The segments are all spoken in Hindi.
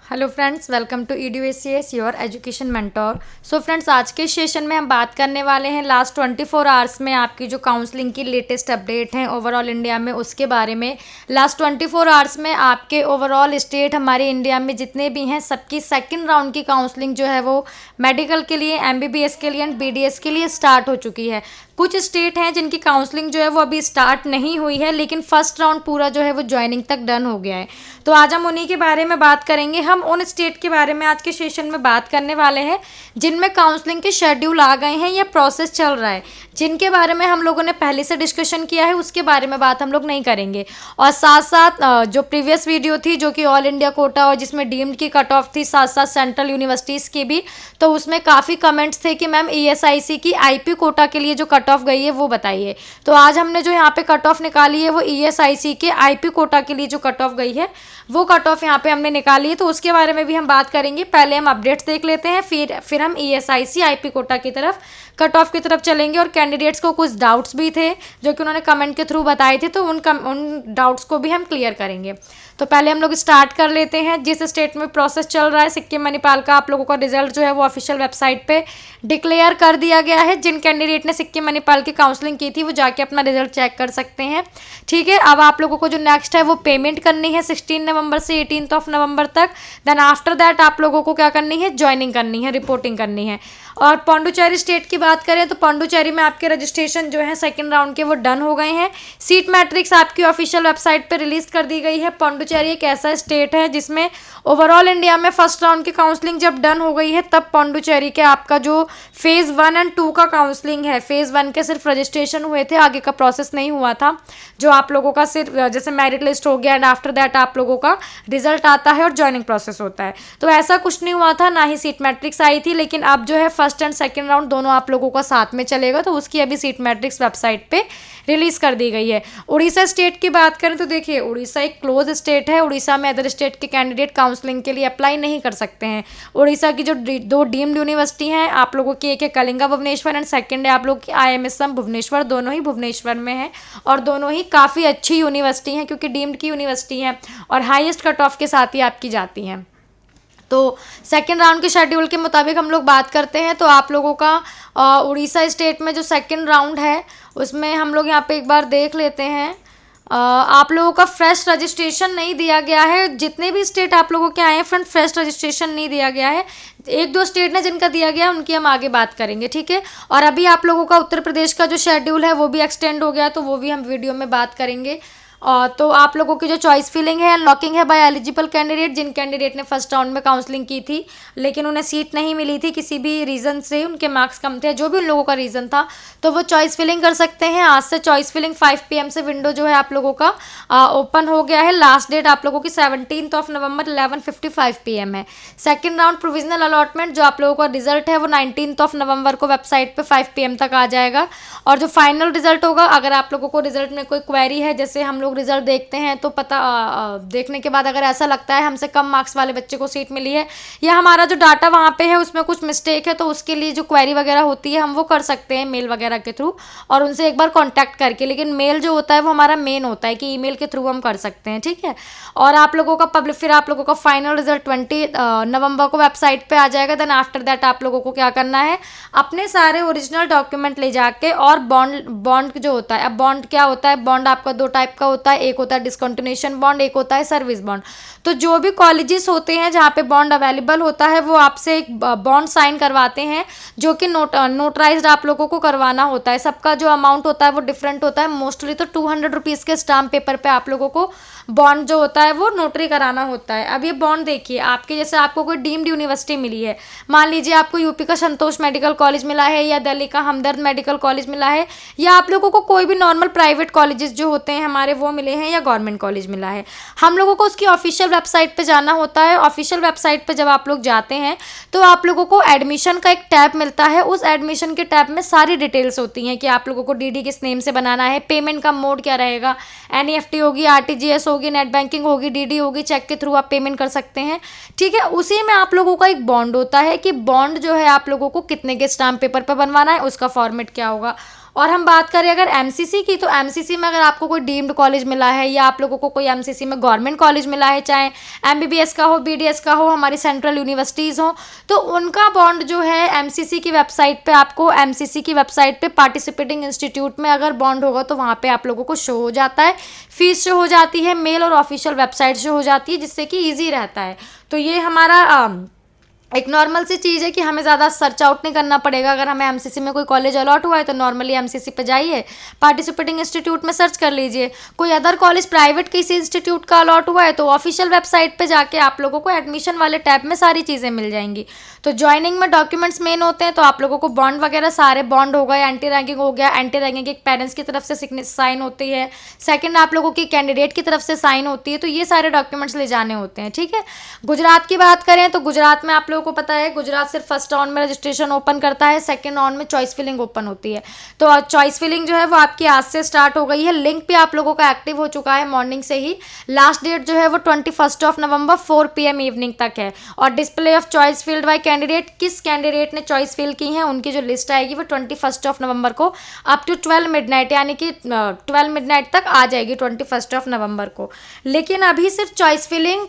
Hello friends, welcome to EDUACS your education mentor. So friends, आज के सेशन में हम बात करने वाले हैं लास्ट 24 आवर्स में आपकी जो काउंसलिंग की लेटेस्ट अपडेट हैं ओवरऑल इंडिया में, उसके बारे में। लास्ट 24 आवर्स में आपके ओवरऑल स्टेट हमारे इंडिया में जितने भी हैं सबकी सेकंड राउंड की काउंसलिंग जो है वो मेडिकल के लिए, MBBS के लिए एंड BDS के लिए स्टार्ट हो चुकी है। कुछ स्टेट हैं जिनकी काउंसलिंग जो है वो अभी स्टार्ट नहीं हुई है, लेकिन फर्स्ट राउंड पूरा जो है वो ज्वाइनिंग तक डन हो गया है। तो आज हम उन्हीं के बारे में बात करेंगे। हम उन स्टेट के बारे में आज के सेशन में बात करने वाले हैं जिनमें काउंसलिंग के शेड्यूल आ गए हैं या प्रोसेस चल रहा है, जिनके बारे में हम लोगों ने पहले से डिस्कशन किया है, उसके बारे में बात हम लोग नहीं करेंगे। और साथ साथ जो प्रीवियस वीडियो थी जो कि ऑल इंडिया कोटा और जिसमें डीम्ड की कट ऑफ थी, साथ साथ सेंट्रल यूनिवर्सिटीज़ की भी, तो उसमें काफ़ी कमेंट्स थे कि मैम ESIC की IP कोटा के लिए जो कट ऑफ गई है वो बताइए। तो आज हमने जो यहाँ पे कट ऑफ निकाली है वो ESIC के IP कोटा के लिए जो कट ऑफ गई है वो कट ऑफ यहाँ पे हमने निकाली है, तो उसके बारे में भी हम बात करेंगे। पहले हम अपडेट्स देख लेते हैं, फिर हम ESIC IP कोटा की तरफ कट ऑफ की तरफ चलेंगे। और कैंडिडेट्स को कुछ डाउट्स भी थे जो कि उन्होंने कमेंट के थ्रू बताए थे, तो उन डाउट्स को भी हम क्लियर करेंगे। तो पहले हम लोग स्टार्ट कर लेते हैं। जिस स्टेट में प्रोसेस चल रहा है, सिक्किम मणिपाल का आप लोगों का रिजल्ट जो है वो ऑफिशियल वेबसाइट पे डिक्लेयर कर दिया गया है। जिन कैंडिडेट ने सिक्किम मणिपाल की काउंसलिंग की थी वो जाके अपना रिजल्ट चेक कर सकते हैं। ठीक है, अब आप लोगों को जो नेक्स्ट है वो पेमेंट करनी है 16 नवंबर से 18 नवंबर तक। देन आफ्टर दैट आप लोगों को क्या करनी है, ज्वाइनिंग करनी है, रिपोर्टिंग करनी है। और पौंडुचेरी स्टेट की बात करें तो पौंडुचेरी में आपके रजिस्ट्रेशन जो है सेकंड राउंड के वो डन हो गए हैं। सीट मैट्रिक्स आपकी ऑफिशियल वेबसाइट पे रिलीज कर दी गई है। पौंडुचेरी एक ऐसा स्टेट है जिसमें ओवरऑल इंडिया में फर्स्ट राउंड की काउंसलिंग जब डन हो गई है तब पौंडुचेरी के आपका जो फेज़ 1 एंड 2 का काउंसलिंग है, फेज़ 1 के सिर्फ रजिस्ट्रेशन हुए थे, आगे का प्रोसेस नहीं हुआ था। जो आप लोगों का सिर्फ जैसे मेरिट लिस्ट हो गया एंड आफ्टर दैट आप लोगों का रिजल्ट आता है और ज्वाइनिंग प्रोसेस होता है, तो ऐसा कुछ नहीं हुआ था, ना ही सीट मैट्रिक्स आई थी। लेकिन अब जो है फर्स्ट एंड सेकेंड राउंड दोनों आप लोगों का साथ में चलेगा, तो उसकी अभी सीट मैट्रिक्स वेबसाइट पे रिलीज कर दी गई है। उड़ीसा स्टेट की बात करें तो देखिए, उड़ीसा एक क्लोज स्टेट है। उड़ीसा में अदर स्टेट के कैंडिडेट काउंसलिंग के लिए अप्लाई नहीं कर सकते हैं। उड़ीसा की जो दो डीम्ड यूनिवर्सिटी हैं आप लोगों की, एक है कलिंगा भुवनेश्वर एंड सेकंड है आप लोग की IMSM भुवनेश्वर, दोनों ही भुवनेश्वर में है और दोनों ही काफ़ी अच्छी यूनिवर्सिटी हैं क्योंकि डीम्ड की यूनिवर्सिटी हैं और हाईएस्ट कट ऑफ के साथ ही आपकी जाती हैं। तो सेकेंड राउंड के शेड्यूल के मुताबिक हम लोग बात करते हैं तो आप लोगों का उड़ीसा स्टेट में जो सेकेंड राउंड है उसमें हम लोग यहाँ पे एक बार देख लेते हैं। आप लोगों का फ्रेश रजिस्ट्रेशन नहीं दिया गया है। जितने भी स्टेट आप लोगों के आए हैं फ्रेंड, फ्रेश रजिस्ट्रेशन नहीं दिया गया है। एक दो स्टेट ने जिनका दिया गया है उनकी हम आगे बात करेंगे, ठीक है। और अभी आप लोगों का उत्तर प्रदेश का जो शेड्यूल है वो भी एक्सटेंड हो गया, तो वो भी हम वीडियो में बात करेंगे। तो आप लोगों की जो चॉइस फिलिंग है अनलॉकिंग है बाय एलिजिबल कैंडिडेट। जिन कैंडिडेट ने फर्स्ट राउंड में काउंसलिंग की थी लेकिन उन्हें सीट नहीं मिली थी, किसी भी रीज़न से उनके मार्क्स कम थे, जो भी उन लोगों का रीज़न था, तो वो चॉइस फिलिंग कर सकते हैं। आज से चॉइस फिलिंग 5 PM से विंडो जो है आप लोगों का ओपन हो गया है। लास्ट डेट आप लोगों की 17 नवंबर 11:55 PM है। सेकेंड राउंड प्रोविजनल अलॉटमेंट जो आप लोगों का रिजल्ट है वो 19 नवंबर को वेबसाइट पे 5 PM तक आ जाएगा। और जो फाइनल रिजल्ट होगा, अगर आप लोगों को रिजल्ट में कोई क्वेरी है, जैसे हम लोग रिजल्ट देखते हैं तो पता देखने के बाद अगर ऐसा लगता है हमसे कम मार्क्स वाले बच्चे को सीट मिली है या हमारा जो डाटा वहाँ पे है उसमें कुछ मिस्टेक है, तो उसके लिए जो क्वेरी वगैरह होती है हम वो कर सकते हैं मेल वगैरह के थ्रू और उनसे एक बार कांटेक्ट करके। लेकिन मेल जो होता है वो हमारा मेन होता है कि ईमेल के थ्रू हम कर सकते हैं, ठीक है। और आप लोगों का फिर आप लोगों का फाइनल रिजल्ट 20 नवंबर को वेबसाइट पर आ जाएगा। देन आफ्टर दैट आप लोगों को क्या करना है, अपने सारे ओरिजिनल डॉक्यूमेंट ले जाके और बॉन्ड जो होता है, अब बॉन्ड क्या होता है, बॉन्ड आपका 2 टाइप का होता है, एक होता है डिस्कंटिन्यूएशन बॉन्ड, एक होता है सर्विस बॉन्ड। तो जो भी कॉलेजेस होते हैं जहाँ पे बॉन्ड अवेलेबल होता है वो आपसे एक बॉन्ड साइन करवाते हैं जो कि नोटराइज्ड आप लोगों को करवाना होता है। सबका जो अमाउंट होता है वो डिफरेंट होता है, मोस्टली तो 200 रुपीज़ के स्टाम्प पेपर पे आप लोगों को बॉन्ड जो होता है वो नोटरी कराना होता है। अब ये बॉन्ड देखिए, आपके जैसे आपको कोई डीम्ड यूनिवर्सिटी मिली है, मान लीजिए आपको यूपी का संतोष मेडिकल कॉलेज मिला है या दिल्ली का हमदर्द मेडिकल कॉलेज मिला है या आप लोगों को कोई भी नॉर्मल प्राइवेट कॉलेजेस जो होते हैं हमारे वो मिले हैं या गवर्नमेंट कॉलेज मिला है, हम लोगों को उसकी ऑफिशियल वेबसाइट पे जाना होता है। ऑफिशियल वेबसाइट पे जब आप लोग जाते हैं तो आप लोगों को एडमिशन का एक टैब मिलता है। उस एडमिशन के टैब में सारी डिटेल्स होती हैं कि आप लोगों को DD किस नेम से बनाना है, पेमेंट का मोड क्या रहेगा, NEFT होगी, RTGS होगी, नेट बैंकिंग होगी, DD होगी, चेक के थ्रू आप पेमेंट कर सकते हैं, ठीक है। उसी में आप लोगों का एक बॉन्ड होता है कि बॉन्ड जो है आप लोगों को कितने के स्टाम्प पेपर पर बनवाना है, उसका फॉर्मेट क्या होगा। और हम बात करें अगर एमसीसी की, तो एमसीसी में अगर आपको कोई डीम्ड कॉलेज मिला है या आप लोगों को कोई एमसीसी में गवर्नमेंट कॉलेज मिला है, चाहे एमबीबीएस का हो, बीडीएस का हो, हमारी सेंट्रल यूनिवर्सिटीज़ हो, तो उनका बॉन्ड जो है एमसीसी की वेबसाइट पे, आपको एमसीसी की वेबसाइट पे पार्टिसिपेटिंग इंस्टीट्यूट में अगर बॉन्ड होगा तो वहाँ पे आप लोगों को शो हो जाता है, फीस शो हो जाती है, मेल और ऑफिशियल वेबसाइट शो हो जाती है, जिससे कि ईजी रहता है। तो ये हमारा एक नॉर्मल सी चीज़ है कि हमें ज़्यादा सर्च आउट नहीं करना पड़ेगा। अगर हमें एमसीसी में कोई कॉलेज अलॉट हुआ है तो नॉर्मली एमसीसी पे जाइए, पार्टिसिपेटिंग इंस्टीट्यूट में सर्च कर लीजिए। कोई अदर कॉलेज प्राइवेट किसी इंस्टीट्यूट का अलॉट हुआ है तो ऑफिशियल वेबसाइट पे जाके आप लोगों को एडमिशन वाले टैब में सारी चीज़ें मिल जाएंगी। तो ज्वाइनिंग में डॉक्यूमेंट्स मेन होते हैं, तो आप लोगों को बॉन्ड वगैरह सारे, बॉन्ड हो गए, एंटी रैंकिंग हो गया, एंटी रैंकिंग एक पेरेंट्स की तरफ से साइन होती है, सेकंड आप लोगों की कैंडिडेट की तरफ से साइन होती है, तो ये सारे डॉक्यूमेंट्स ले जाने होते हैं। ठीक है, गुजरात की बात करें तो गुजरात में आप लोगों को पता है, गुजरात सिर्फ फर्स्ट राउंड में रजिस्ट्रेशन ओपन करता है, सेकंड राउंड में चॉइस फिलिंग ओपन होती है। तो चॉइस फिलिंग जो है वो आपकी आज से स्टार्ट हो गई है, लिंक भी आप लोगों का एक्टिव हो चुका है मॉर्निंग से ही। लास्ट डेट जो है वो 21 नवंबर 4 PM इवनिंग तक है। और display of choice field bye candidate, किस कैंडिडेट ने चॉइस फिल की है उनकी जो लिस्ट आएगी वो 21 नवंबर को अप टू 12 मिडनाइट, यानी कि 12 मिडनाइट तक आ जाएगी 21 नवंबर को। लेकिन अभी सिर्फ चॉइस फिलिंग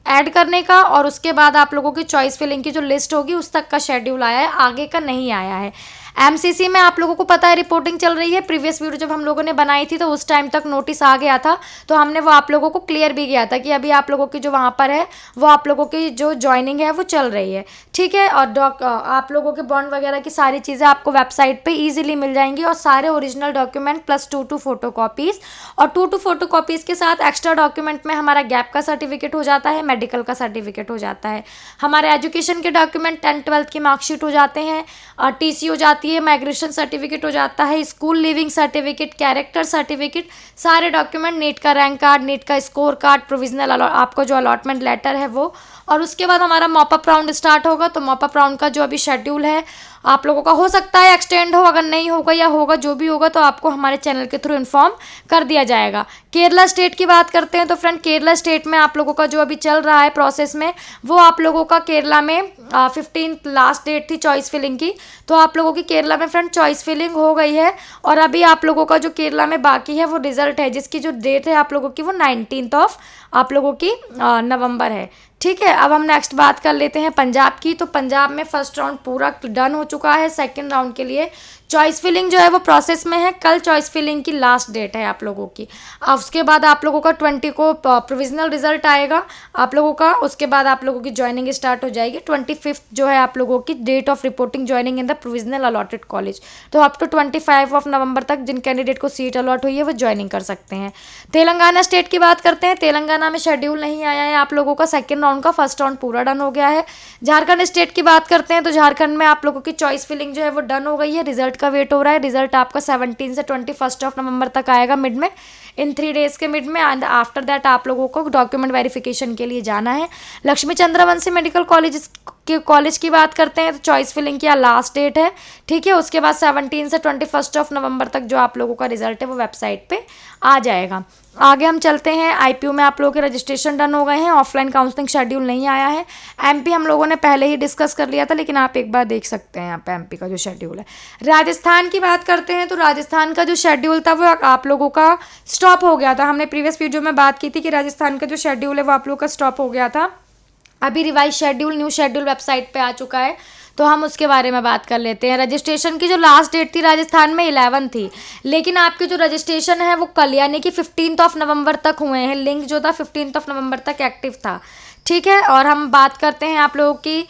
ऐड करने का और उसके बाद आप लोगों की चॉइस फिलिंग की जो लिस्ट होगी उस तक का शेड्यूल आया है, आगे का नहीं आया है। एमसीसी में आप लोगों को पता है रिपोर्टिंग चल रही है। प्रीवियस वीडियो जब हम लोगों ने बनाई थी तो उस टाइम तक नोटिस आ गया था, तो हमने वो आप लोगों को क्लियर भी किया था कि अभी आप लोगों की जो वहाँ पर है वो आप लोगों की जो ज्वाइनिंग है वो चल रही है। ठीक है, और आप लोगों के बॉन्ड वगैरह की सारी चीज़ें आपको वेबसाइट पर ईजिली मिल जाएंगी, और सारे original document plus 2 photo copies, और 2 फोटो कॉपीज़ के साथ एक्स्ट्रा डॉक्यूमेंट में हमारा गैप का सर्टिफिकेट हो जाता है, मेडिकल का सर्टिफिकेट हो जाता है, हमारे एजुकेशन के डॉक्यूमेंट 10th-12th की मार्कशीट हो जाते हैं, टीसी हो जाती है, माइग्रेशन सर्टिफिकेट हो जाता है, school leaving certificate, character certificate, सारे डॉक्यूमेंट, नीट का रैंक कार्ड, नीट का स्कोर कार्ड, प्रोविजनल आपका जो अलॉटमेंट लेटर है वो। और उसके बाद हमारा मॉपअप राउंड स्टार्ट होगा। तो मॉपअप राउंड का जो अभी शेड्यूल है आप लोगों का हो सकता है एक्सटेंड हो, अगर नहीं होगा या होगा जो भी होगा तो आपको हमारे चैनल के थ्रू इन्फॉर्म कर दिया जाएगा। केरला स्टेट की बात करते हैं तो फ्रेंड केरला स्टेट में आप लोगों का जो अभी चल रहा है प्रोसेस में, वो आप लोगों का केरला में 15 लास्ट डेट थी चॉइस फिलिंग की, तो आप लोगों की केरला में फ्रेंड चॉइस फिलिंग हो गई है। और अभी आप लोगों का जो केरला में बाकी है वो रिजल्ट है, जिसकी जो डेट है आप लोगों की वो 19 आप लोगों की नवंबर है। ठीक है, अब हम नेक्स्ट बात कर लेते हैं पंजाब की। तो पंजाब में फर्स्ट राउंड पूरा डन हो चुका है, सेकंड राउंड के लिए चॉइस फिलिंग जो है वो प्रोसेस में है। कल चॉइस फिलिंग की लास्ट डेट है आप लोगों की। अब उसके बाद आप लोगों का 20 को प्रोविजनल रिजल्ट आएगा आप लोगों का, उसके बाद आप लोगों की ज्वाइनिंग स्टार्ट हो जाएगी। 25 जो है आप लोगों की date of reporting joining in the provisional allotted college. तो अप टू 25 नवंबर तक जिन कैंडिडेट को सीट अलॉट हुई है वो ज्वाइनिंग कर सकते हैं। तेलंगाना स्टेट की बात करते हैं। तेलंगाना में शेड्यूल नहीं आया है आप लोगों का सेकेंड राउंड का, फर्स्ट राउंड पूरा डन हो गया है। झारखंड स्टेट की बात करते हैं तो झारखंड में आप लोगों की चॉइस फिलिंग जो है वो डन हो गई है, रिजल्ट का वेट हो रहा है। रिजल्ट आपका 17 से 21 नवंबर तक आएगा मिड में, इन 3 डेज के मिड में। एंड आफ्टर दैट आप लोगों को डॉक्यूमेंट वेरिफिकेशन के लिए जाना है। लक्ष्मी चंद्रवंशी मेडिकल कॉलेज की बात करते हैं तो चॉइस फिलिंग की लास्ट डेट है। ठीक है, उसके बाद 17 से 21 नवंबर तक जो आप लोगों का रिजल्ट है वो वेबसाइट पे आ जाएगा। आगे हम चलते हैं। आईपीयू में आप लोगों के रजिस्ट्रेशन डन हो गए हैं, ऑफलाइन काउंसलिंग शेड्यूल नहीं आया है। एमपी हम लोगों ने पहले ही डिस्कस कर लिया था, लेकिन आप एक बार देख सकते हैं यहाँ पे एमपी का जो शेड्यूल है। राजस्थान की बात करते हैं तो राजस्थान का जो शेड्यूल था वो आप लोगों का स्टॉप हो गया था। हमने प्रीवियस वीडियो में बात की थी कि राजस्थान का जो शेड्यूल है वो आप लोगों का स्टॉप हो गया था। अभी revise schedule, new schedule website पे आ चुका है, तो हम उसके बारे में बात कर लेते हैं। रजिस्ट्रेशन की जो लास्ट डेट थी राजस्थान में 11 थी, लेकिन आपकी जो रजिस्ट्रेशन है वो कल यानी कि 15 नवंबर तक हुए हैं। लिंक जो था 15 नवंबर तक एक्टिव था। ठीक है, और हम बात करते हैं आप लोगों की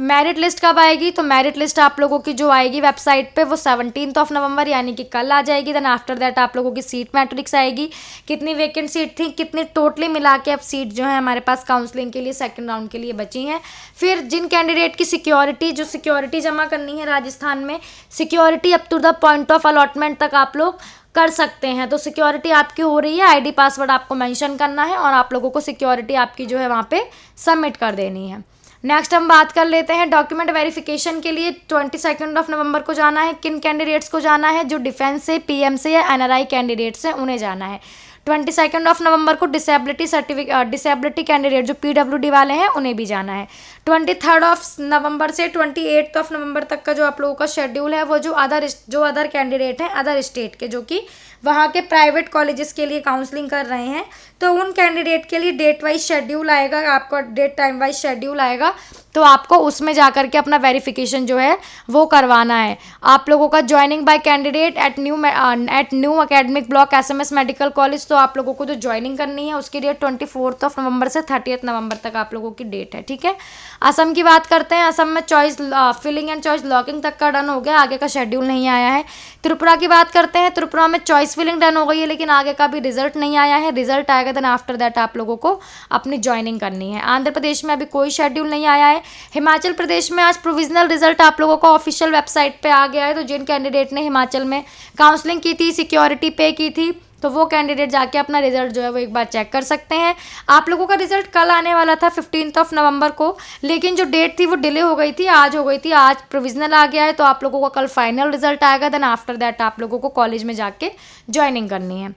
मेरिट लिस्ट कब आएगी। तो मेरिट लिस्ट आप लोगों की जो आएगी वेबसाइट पे वो 17 नवंबर यानी कि कल आ जाएगी। देन आफ्टर दैट आप लोगों की सीट मैट्रिक्स आएगी, कितनी वैकेंट सीट थी, कितनी टोटली मिला के अब सीट जो है हमारे पास काउंसलिंग के लिए सेकंड राउंड के लिए बची हैं। फिर जिन कैंडिडेट की सिक्योरिटी जमा करनी है राजस्थान में, security up to the point of allotment तक आप लोग कर सकते हैं। तो सिक्योरिटी आपकी हो रही है, आईडी पासवर्ड आपको मेंशन करना है और आप लोगों को सिक्योरिटी आपकी जो है वहाँ पे सबमिट कर देनी है। नेक्स्ट हम बात कर लेते हैं डॉक्यूमेंट वेरिफिकेशन के लिए 22 नवंबर को जाना है। किन कैंडिडेट्स को जाना है, जो डिफेंस से, पीएम से या एनआरआई कैंडिडेट्स हैं उन्हें जाना है। 22 नवंबर को डिसेबिलिटी कैंडिडेट जो PWD वाले हैं उन्हें भी जाना है। 23 नवंबर से 28 नवंबर तक का जो आप लोगों का शेड्यूल है वो जो अदर कैंडिडेट हैं अदर स्टेट के, जो कि वहाँ के प्राइवेट कॉलेजेस के लिए काउंसलिंग कर रहे हैं, तो उन कैंडिडेट के लिए डेट वाइज शेड्यूल आएगा, आपका डेट टाइम वाइज शेड्यूल आएगा, तो आपको उसमें जा करके अपना वेरिफिकेशन जो है वो करवाना है। आप लोगों का joining bye candidate at new academic block SMS medical college, तो आप लोगों को जो ज्वाइनिंग करनी है उसकी डेट 24 नवंबर से 30 नवंबर तक आप लोगों की डेट है, ठीक है। असम की बात करते हैं। असम में choice filling and choice locking तक का डन हो गया, आगे का शेड्यूल नहीं आया है। त्रिपुरा की बात करते हैं। त्रिपुरा में चॉइस फिलिंग डन हो गई है, लेकिन आगे का भी रिजल्ट नहीं आया है। रिजल्ट आएगा देन आफ्टर दैट आप लोगों को अपनी ज्वाइनिंग करनी है। आंध्र प्रदेश में अभी कोई शेड्यूल नहीं आया है। हिमाचल प्रदेश में आज प्रोविजनल रिजल्ट आप लोगों को ऑफिशियल वेबसाइट पे आ गया है, तो जिन कैंडिडेट ने हिमाचल में काउंसलिंग की थी, सिक्योरिटी पे की थी, तो वो कैंडिडेट जाके अपना रिजल्ट जो है वो एक बार चेक कर सकते हैं। आप लोगों का रिजल्ट कल आने वाला था 15 नवंबर को, लेकिन जो डेट थी वो डिले हो गई थी, आज हो गई थी। आज प्रोविजनल आ गया है, तो आप लोगों का कल फाइनल रिजल्ट आएगा, देन आफ्टर दैट आप लोगों को कॉलेज में जाके ज्वाइनिंग करनी है,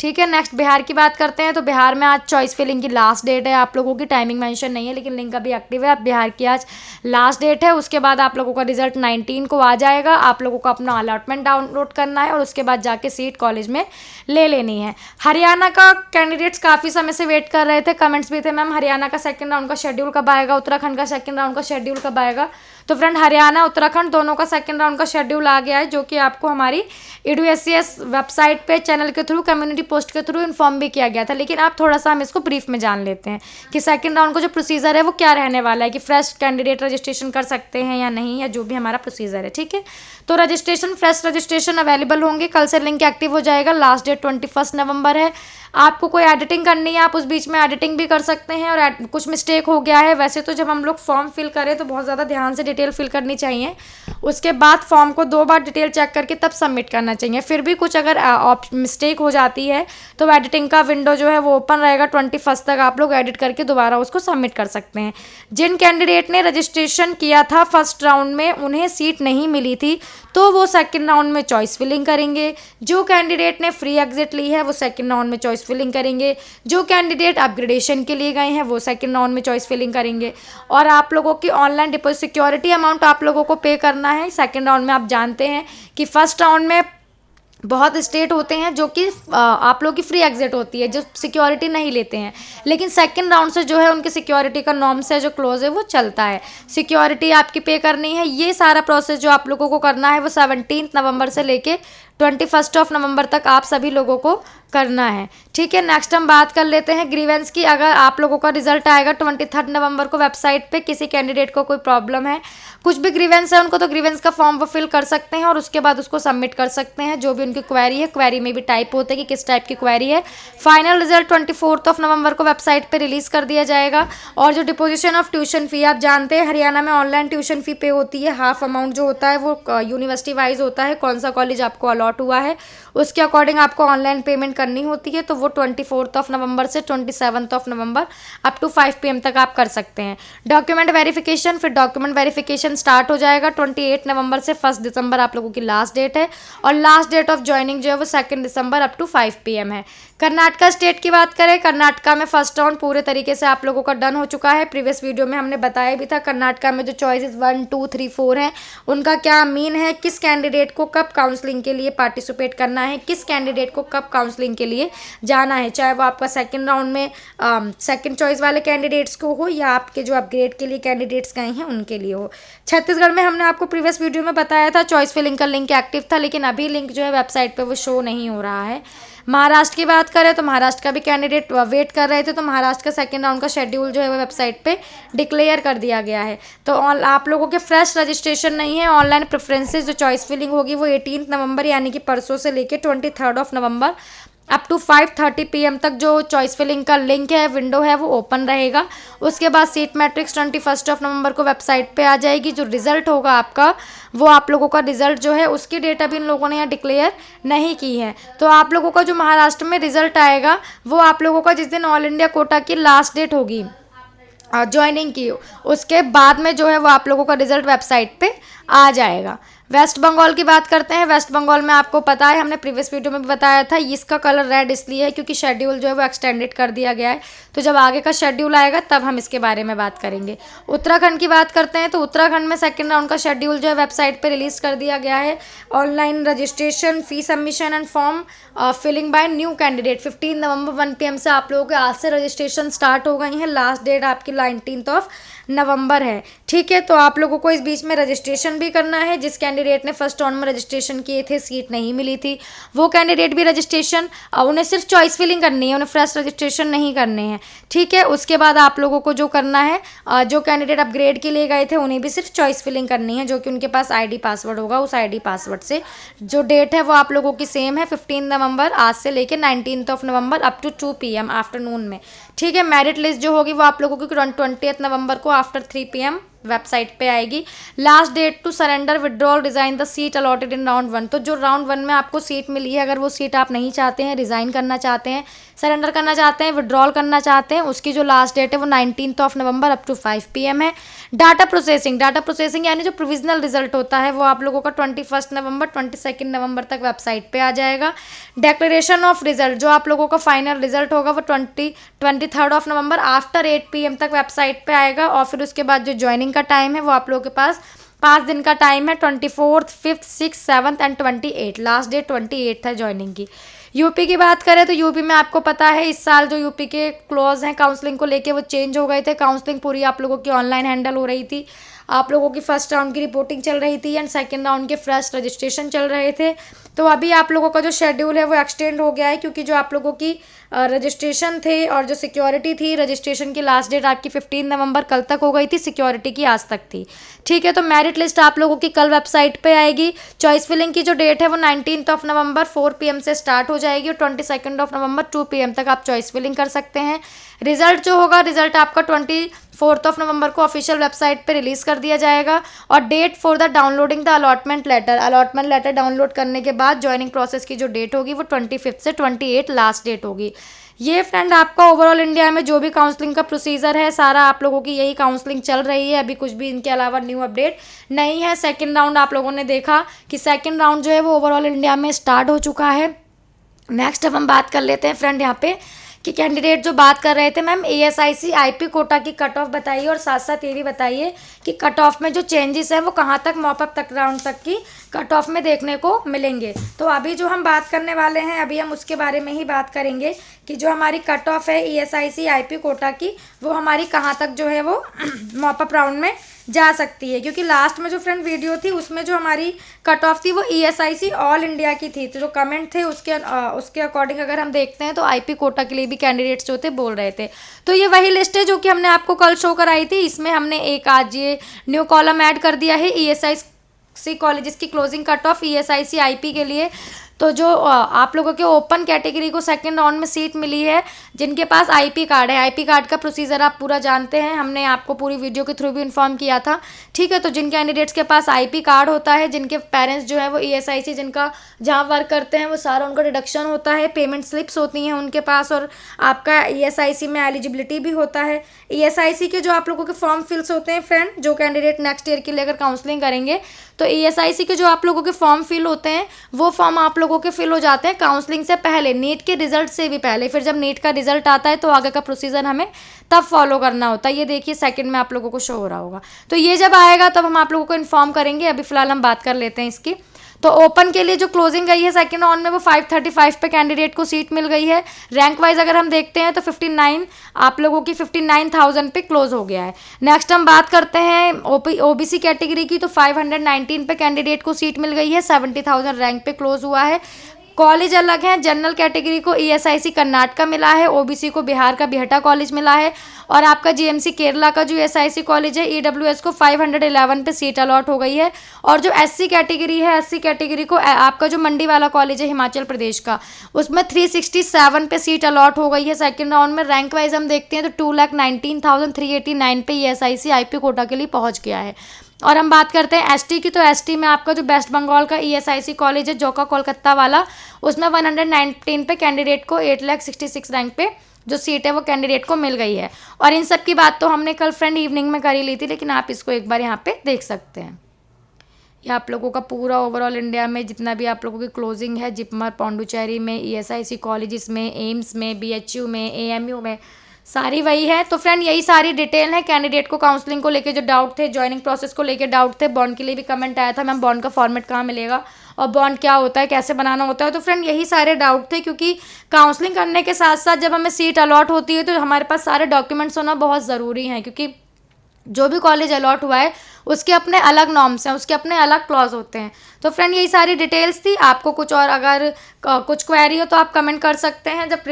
ठीक है। नेक्स्ट बिहार की बात करते हैं। तो बिहार में आज चॉइस फिलिंग की लास्ट डेट है। आप लोगों की टाइमिंग मेंशन नहीं है, लेकिन लिंक अभी एक्टिव है। अब बिहार की आज लास्ट डेट है। उसके बाद आप लोगों का रिजल्ट 19 को आ जाएगा। आप लोगों को अपना अलॉटमेंट डाउनलोड करना है और उसके बाद जाके सीट कॉलेज में ले लेनी है। हरियाणा का कैंडिडेट्स काफ़ी समय से वेट कर रहे थे, कमेंट्स भी थे मैम हरियाणा का सेकेंड राउंड का शेड्यूल कब आएगा, उत्तराखंड का सेकेंड राउंड का शेड्यूल कब आएगा। तो फ्रेंड हरियाणा उत्तराखंड दोनों का सेकंड राउंड का शेड्यूल आ गया है, जो कि आपको हमारी EDU-SCS वेबसाइट पे चैनल के थ्रू कम्युनिटी पोस्ट के थ्रू इन्फॉर्म भी किया गया था। लेकिन आप थोड़ा सा हम इसको ब्रीफ में जान लेते हैं कि सेकंड राउंड का जो प्रोसीजर है वो क्या रहने वाला है, कि फ्रेश कैंडिडेट रजिस्ट्रेशन कर सकते हैं या नहीं, या जो भी हमारा प्रोसीजर है, ठीक है। तो फ्रेश रजिस्ट्रेशन अवेलेबल होंगे, कल से लिंक एक्टिव हो जाएगा। लास्ट डेट 21 नवंबर है। आपको कोई एडिटिंग करनी है आप उस बीच में एडिटिंग भी कर सकते हैं। और कुछ मिस्टेक हो गया है, वैसे तो जब हम लोग फॉर्म फिल करें तो बहुत ज़्यादा ध्यान से डिटेल फिल करनी चाहिए, उसके बाद फॉर्म को 2 बार डिटेल चेक करके तब सबमिट करना चाहिए। फिर भी कुछ अगर मिस्टेक हो जाती है तो एडिटिंग का विंडो जो है वो ओपन रहेगा, 21 तक आप लोग एडिट करके दोबारा उसको सबमिट कर सकते हैं। जिन कैंडिडेट ने रजिस्ट्रेशन किया था फर्स्ट राउंड में उन्हें सीट नहीं मिली थी, तो वो सेकंड राउंड में चॉइस फिलिंग करेंगे। जो कैंडिडेट ने फ्री एग्जिट ली है वो सेकंड राउंड में चॉइस फिलिंग करेंगे। जो कैंडिडेट अपग्रेडेशन के लिए गए हैं वो सेकंड राउंड में चॉइस फिलिंग करेंगे। और आप लोगों की ऑनलाइन डिपॉजिट सिक्योरिटी अमाउंट आप लोगों को पे करना है सेकंड राउंड में। आप जानते हैं कि फर्स्ट राउंड में बहुत स्टेट होते हैं जो कि आप लोगों की फ्री एग्जिट होती है, जो सिक्योरिटी नहीं लेते हैं, लेकिन सेकंड राउंड से जो है उनकी सिक्योरिटी का नॉर्म्स है जो क्लोज है वो चलता है। सिक्योरिटी आपकी पे करनी है। ये सारा प्रोसेस जो आप लोगों को करना है वो 17 नवंबर से लेके 21 नवंबर तक आप सभी लोगों को करना है, ठीक है। नेक्स्ट हम बात कर लेते हैं ग्रीवेंस की। अगर आप लोगों का रिजल्ट आएगा 23 नवंबर को, वेबसाइट पे किसी कैंडिडेट को कोई प्रॉब्लम है, कुछ भी ग्रीवेंस है उनको, तो ग्रीवेंस का फॉर्म वो फिल कर सकते हैं और उसके बाद उसको सबमिट कर सकते हैं। जो भी उनकी क्वेरी है, क्वेरी में भी टाइप होता है कि किस टाइप की क्वेरी है। फाइनल रिजल्ट 24 नवंबर को वेबसाइट पर रिलीज़ कर दिया जाएगा। और जो डिपोजिशन ऑफ ट्यूशन फ़ी, आप जानते हैं हरियाणा में ऑनलाइन ट्यूशन फ़ी पे होती है। हाफ अमाउंट जो होता है वो यूनिवर्सिटी वाइज होता है, कौन सा कॉलेज आपको अलॉट हुआ है उसके अकॉर्डिंग आपको ऑनलाइन पेमेंट करनी होती है। तो वो 24 नवंबर से 27 नवंबर अप टू 5 PM तक आप कर सकते हैं। डॉक्यूमेंट वेरिफिकेशन, फिर डॉक्यूमेंट वेरिफिकेशन स्टार्ट हो जाएगा 28 नवंबर से 1 दिसंबर आप लोगों की लास्ट डेट है। और लास्ट डेट ऑफ ज्वाइनिंग जो है वो 2 दिसंबर अप टू 5 PM है। कर्नाटका स्टेट की बात करें, कर्नाटका में फर्स्ट राउंड पूरे तरीके से आप लोगों का डन हो चुका है। प्रीवियस वीडियो में हमने बताया भी था कर्नाटका में जो चॉइसेस 1, 2, 3, 4 हैं उनका क्या मीन है, किस कैंडिडेट को कब काउंसलिंग के लिए पार्टिसिपेट करना है, किस कैंडिडेट को कब काउंसलिंग के लिए जाना है, चाहे वो आपका सेकंड राउंड में सेकंड चॉइस वाले कैंडिडेट्स को हो या आपके जो अपग्रेड के लिए कैंडिडेट्स गए हैं उनके लिए हो। छत्तीसगढ़ में हमने आपको प्रीवियस वीडियो में बताया था चॉइस फिलिंग का लिंक एक्टिव था, लेकिन अभी लिंक जो है वेबसाइट पर वो शो नहीं हो रहा है। महाराष्ट्र की बात करें तो महाराष्ट्र का भी कैंडिडेट वेट कर रहे थे, तो महाराष्ट्र का सेकंड राउंड का शेड्यूल जो है वो वेबसाइट पे डिक्लेयर कर दिया गया है। तो आप लोगों के फ्रेश रजिस्ट्रेशन नहीं है। ऑनलाइन प्रेफरेंसेस जो चॉइस फिलिंग होगी वो 18 नवंबर यानी कि परसों से लेके 23 नवंबर अप टू 5:30 PM तक जो चॉइस फिलिंग का लिंक है, विंडो है, वो ओपन रहेगा। उसके बाद सीट मैट्रिक्स 21 नवंबर को वेबसाइट पे आ जाएगी। जो रिजल्ट होगा आपका वो आप लोगों का रिजल्ट जो है उसकी डेट अभी इन लोगों ने यहाँ डिक्लेयर नहीं की है। तो आप लोगों का जो महाराष्ट्र में रिजल्ट आएगा वो आप लोगों का जिस दिन ऑल इंडिया कोटा की लास्ट डेट होगी ज्वाइनिंग की, उसके बाद में जो है वो आप लोगों का रिजल्ट वेबसाइट पे आ जाएगा। वेस्ट बंगाल की बात करते हैं। वेस्ट बंगाल में आपको पता है, हमने प्रीवियस वीडियो में भी बताया था, इसका कलर रेड इसलिए है क्योंकि शेड्यूल जो है वो एक्सटेंडेड कर दिया गया है। तो जब आगे का शेड्यूल आएगा तब हम इसके बारे में बात करेंगे। उत्तराखंड की बात करते हैं तो उत्तराखंड में सेकेंड राउंड का शेड्यूल जो है वेबसाइट पर रिलीज कर दिया गया है। Online registration, fee submission and form filling by new candidate 15 नवंबर 1 PM से आप लोगों के आज से रजिस्ट्रेशन स्टार्ट हो गई है। लास्ट डेट आपकी 19 नवंबर है। ठीक है, तो आप लोगों को इस बीच में रजिस्ट्रेशन भी करना है। जिस कैंडिडेट ने फर्स्ट राउंड में रजिस्ट्रेशन किए थे, सीट नहीं मिली थी, वो कैंडिडेट भी रजिस्ट्रेशन, उन्हें सिर्फ चॉइस फिलिंग करनी है, उन्हें फ्रेश रजिस्ट्रेशन नहीं करने हैं। ठीक है, उसके बाद आप लोगों को जो करना है, जो कैंडिडेट अपग्रेड के लिए गए थे उन्हें भी सिर्फ चॉइस फिलिंग करनी है, जो कि उनके पास ID पासवर्ड होगा। उस ID पासवर्ड से जो डेट है वो आप लोगों की सेम है, 15 नवंबर आज से लेकर 19 नवंबर अप टू 2 PM आफ्टरनून में। ठीक है, मेरिट लिस्ट जो होगी वो आप लोगों की 20 नवंबर को आफ्टर 3 PM वेबसाइट पे आएगी। Last date to surrender withdrawal resign the seat allotted in round 1। तो जो राउंड 1 में आपको सीट मिली है, अगर वो सीट आप नहीं चाहते हैं, रिजाइन करना चाहते हैं, सरेंडर करना चाहते हैं, विड्रॉल करना चाहते हैं, उसकी जो लास्ट डेट है वो 19 नवंबर अप टू 5 PM है। डाटा प्रोसेसिंग यानी जो प्रोविजनल रिजल्ट होता है वो आप लोगों का 21 नवंबर 22 नवंबर तक वेबसाइट पे आ जाएगा। डिक्लेरेशन ऑफ रिजल्ट, जो आप लोगों का फाइनल रिजल्ट होगा वो 23 नवंबर आफ्टर 8 PM तक वेबसाइट पे आएगा। और फिर उसके बाद जो ज्वाइनिंग का टाइम है वो आप लोगों के पास 5 दिन का टाइम है, 24th, 5th, 6th, 7th and 28। Last date 28 है ज्वाइनिंग की। यूपी की बात करें तो यूपी में आपको पता है इस साल जो यूपी के क्लोज हैं काउंसलिंग को लेके वो चेंज हो गए थे। काउंसलिंग पूरी आप लोगों की ऑनलाइन हैंडल हो रही थी। आप लोगों की फर्स्ट राउंड की रिपोर्टिंग चल रही थी एंड सेकंड राउंड के फ्रेश रजिस्ट्रेशन चल रहे थे। तो अभी आप लोगों का जो शेड्यूल है वो एक्सटेंड हो गया है, क्योंकि जो आप लोगों की रजिस्ट्रेशन थे और जो सिक्योरिटी थी, रजिस्ट्रेशन की लास्ट डेट आपकी 15 नवंबर कल तक हो गई थी, सिक्योरिटी की आज तक थी। ठीक है, तो मेरिट लिस्ट आप लोगों की कल वेबसाइट पे आएगी। चॉइस फिलिंग की जो डेट है वो 19 नवंबर 4 PM से स्टार्ट हो जाएगी और 22 नवंबर 2 PM तक आप चॉइस फिलिंग कर सकते हैं। रिजल्ट जो होगा, रिजल्ट आपका 24 नवंबर को ऑफिशियल वेबसाइट पे रिलीज कर दिया जाएगा। और date for the downloading the allotment letter download करने के बाद ज्वाइनिंग प्रोसेस की जो डेट होगी वो 25 से 28 लास्ट डेट होगी। ये फ्रेंड आपका ओवरऑल इंडिया में जो भी काउंसलिंग का प्रोसीजर है, सारा आप लोगों की यही काउंसलिंग चल रही है। अभी कुछ भी इनके अलावा न्यू अपडेट नहीं है। सेकेंड राउंड आप लोगों ने देखा कि सेकेंड राउंड जो है वो ओवरऑल इंडिया में स्टार्ट हो चुका है। नेक्स्ट अब हम बात कर लेते हैं फ्रेंड यहाँ पे कि कैंडिडेट जो बात कर रहे थे, मैम ASIC IP कोटा की कट ऑफ बताइए और साथ साथ ये भी बताइए कि कट ऑफ में जो चेंजेस हैं वो कहाँ तक मॉपअप तक राउंड तक की कट ऑफ में देखने को मिलेंगे। तो अभी जो हम बात करने वाले हैं, अभी हम उसके बारे में ही बात करेंगे कि जो हमारी कट ऑफ है ASIC IP कोटा की, वो हमारी कहाँ तक जो है वो मॉपअप राउंड में जा सकती है। क्योंकि लास्ट में जो फ्रेंड वीडियो थी उसमें जो हमारी कट ऑफ थी वो ESIC ऑल इंडिया की थी। तो जो कमेंट थे उसके अकॉर्डिंग अगर हम देखते हैं तो IP कोटा के लिए भी कैंडिडेट्स जो थे बोल रहे थे। तो ये वही लिस्ट है जो कि हमने आपको कल शो कराई थी। इसमें हमने एक आज ये न्यू कॉलम ऐड कर दिया है ESIC कॉलेजेस की closing cut off ESIC IP के लिए। तो जो आप लोगों के ओपन कैटेगरी को सेकंड राउंड में सीट मिली है, जिनके पास IP कार्ड है, IP कार्ड का प्रोसीजर आप पूरा जानते हैं, हमने आपको पूरी वीडियो के थ्रू भी इन्फॉर्म किया था। ठीक है, तो जिन कैंडिडेट्स के पास IP कार्ड होता है, जिनके पेरेंट्स जो है वो ESIC जिनका जहाँ वर्क करते हैं वो सारा उनका डिडक्शन होता है, पेमेंट स्लिप्स होती हैं उनके पास, और आपका ESIC में एलिजिबिलिटी भी होता है। ESIC के जो आप लोगों के फॉर्म फिल्स होते हैं फ्रेंड, जो कैंडिडेट नेक्स्ट ईयर के लिए अगर काउंसलिंग करेंगे तो ESIC के जो आप लोगों के फॉर्म फिल होते हैं वो फॉर्म आप लोगों के फिल हो जाते हैं काउंसलिंग से पहले, नीट के रिजल्ट से भी पहले। फिर जब नीट का रिजल्ट आता है तो आगे का प्रोसीजर हमें तब फॉलो करना होता है। ये देखिए सेकंड में आप लोगों को शो हो रहा होगा। तो ये जब आएगा तब हम आप लोगों को इन्फॉर्म करेंगे। अभी फिलहाल हम बात कर लेते हैं इसकी। तो ओपन के लिए जो क्लोजिंग गई है सेकंड राउंड में वो 535 पे कैंडिडेट को सीट मिल गई है। रैंक वाइज अगर हम देखते हैं तो 59 आप लोगों की 59,000 पे क्लोज हो गया है। नेक्स्ट हम बात करते हैं OBC कैटेगरी की। तो 519 पे कैंडिडेट को सीट मिल गई है, 70,000 रैंक पे क्लोज हुआ है। कॉलेज अलग है, जनरल कैटेगरी को ESIC कर्नाटका मिला है, OBC को बिहार का बिहटा कॉलेज मिला है, और आपका GMC केरला का जो ESIC कॉलेज है EWS को 511 पे सीट अलॉट हो गई है। और जो SC कैटेगरी है, SC कैटेगरी को आपका जो मंडी वाला कॉलेज है हिमाचल प्रदेश का, उसमें 367 पे सीट अलॉट हो गई है सेकेंड राउंड में। रैंक वाइज हम देखते हैं तो 2,19,389 पे ESIC IP कोटा के लिए पहुँच गया है। और हम बात करते हैं ST की। तो ST में आपका जो वेस्ट बंगाल का ESIC कॉलेज है जोका कोलकाता वाला, उसमें 119 पे कैंडिडेट को 8,66 रैंक पे जो सीट है वो कैंडिडेट को मिल गई है। और इन सब की बात तो हमने कल फ्रेंड इवनिंग में करी ली थी, लेकिन आप इसको एक बार यहाँ पे देख सकते हैं। ये आप लोगों का पूरा ओवरऑल इंडिया में जितना भी आप लोगों की क्लोजिंग है, जिपमर, पौंडुचेरी में, ESIC कॉलेजेस में, एम्स में, BHU में, AMU में, सारी वही है। तो फ्रेंड यही सारी डिटेल है। कैंडिडेट को काउंसलिंग को लेके जो डाउट थे, ज्वाइनिंग प्रोसेस को लेके डाउट थे, बॉन्ड के लिए भी कमेंट आया था मैम बॉन्ड का फॉर्मेट कहाँ मिलेगा और बॉन्ड क्या होता है, कैसे बनाना होता है। तो फ्रेंड यही सारे डाउट थे, क्योंकि काउंसलिंग करने के साथ साथ जब हमें सीट अलॉट होती है तो हमारे पास सारे डॉक्यूमेंट्स होना बहुत ज़रूरी है, क्योंकि जो भी कॉलेज अलॉट हुआ है उसके अपने अलग नॉर्म्स हैं, उसके अपने अलग क्लॉज होते हैं। तो फ्रेंड यही सारी डिटेल्स थी। आपको कुछ और अगर कुछ क्वेरी हो तो आप कमेंट कर सकते हैं। जब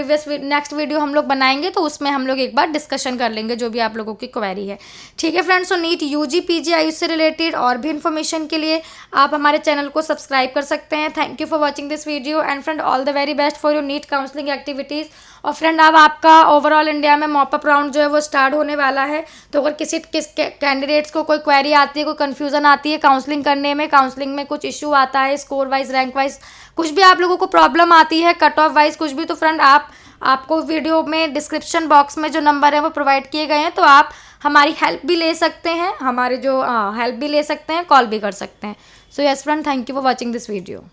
नेक्स्ट वीडियो हम लोग बनाएंगे तो उसमें हम लोग एक बार डिस्कशन कर लेंगे जो भी आप लोगों की क्वेरी है। ठीक है फ्रेंड्स, तो नीट UG PG आयुष से रिलेटेड और भी इन्फॉर्मेशन के लिए आप हमारे चैनल को सब्सक्राइब कर सकते हैं। Thank you for watching this video and friend all the very best for your NEET counselling activities. और फ्रेंड अब आपका ओवरऑल इंडिया में मॉपअप राउंड जो है वो स्टार्ट होने वाला है। तो अगर किस कैंडिडेट्स को कोई क्वेरी आती है, कोई कन्फ्यूज़न आती है काउंसलिंग करने में, काउंसलिंग में कुछ इशू आता है, स्कोर वाइज, रैंक वाइज कुछ भी आप लोगों को प्रॉब्लम आती है, कट ऑफ वाइज कुछ भी, तो फ्रेंड आपको वीडियो में डिस्क्रिप्शन बॉक्स में जो नंबर है वो प्रोवाइड किए गए हैं, तो आप हमारी हेल्प भी ले सकते हैं, हमारे जो हेल्प भी ले सकते हैं, कॉल भी कर सकते हैं। So yes friend, thank you for watching this video.